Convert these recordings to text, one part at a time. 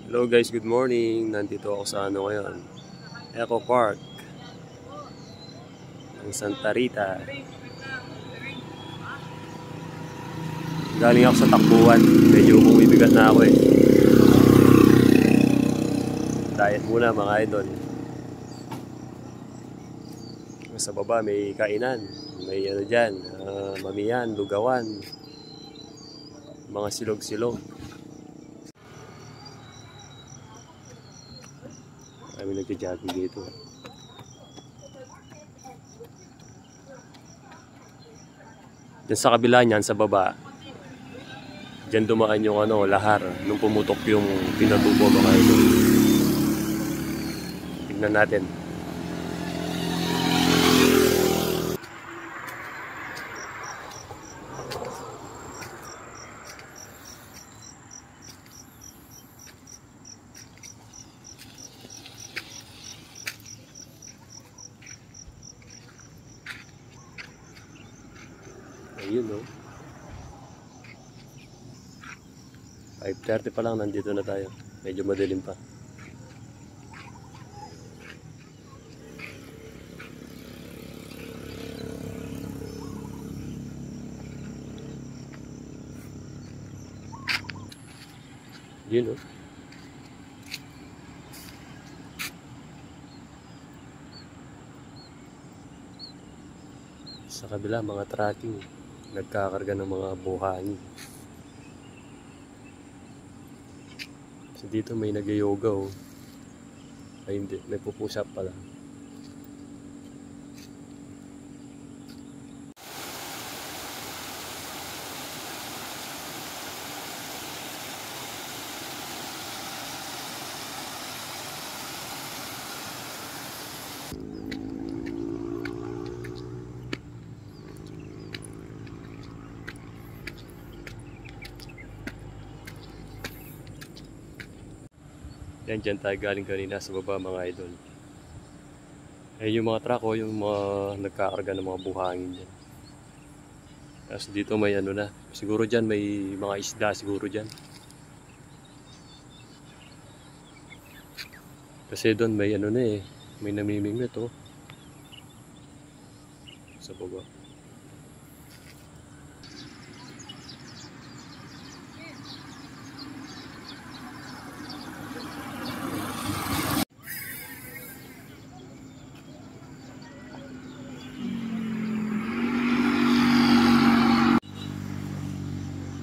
Hello guys, good morning. Nandito ako sa ngayon, Eco Park ng Santa Rita. Galing ako sa takbuhan. Medyo bumibigat na ako eh. Diet muna mga idol. Sa baba may kainan. May ano dyan, mamiyan, lugawan, mga silog-silog. Kami nagja-jogging dito. Diyan sa kabila niyan, sa baba, diyan dumaan yung lahar nung pumutok yung pinatubo mga idol. Tignan natin. Ayun no. 5:30 pa lang, nandito na tayo. Medyo madilim pa. Yun no. Sa kabila mga tracking, nagkakarga ng mga buhangin. So dito may nag-yoga oh. Ay hindi, may pupush up pala. Yan, dyan tayo galing kanina sa baba mga idol. Ayun yung mga truck o, yung mga nagkakarga ng mga buhangin dyan. Tapos dito may na, siguro dyan may mga isda siguro dyan. Kasi doon may may namimingwit oh. Sa baba.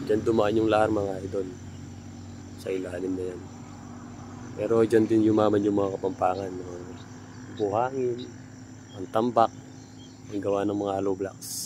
Diyan dumaan yung lahar mga idol. Sa ilalim na yan. Pero dyan din yumaman yung mga Kapampangan. Buhangin, ang tambak, ang gawa ng mga hollow blocks.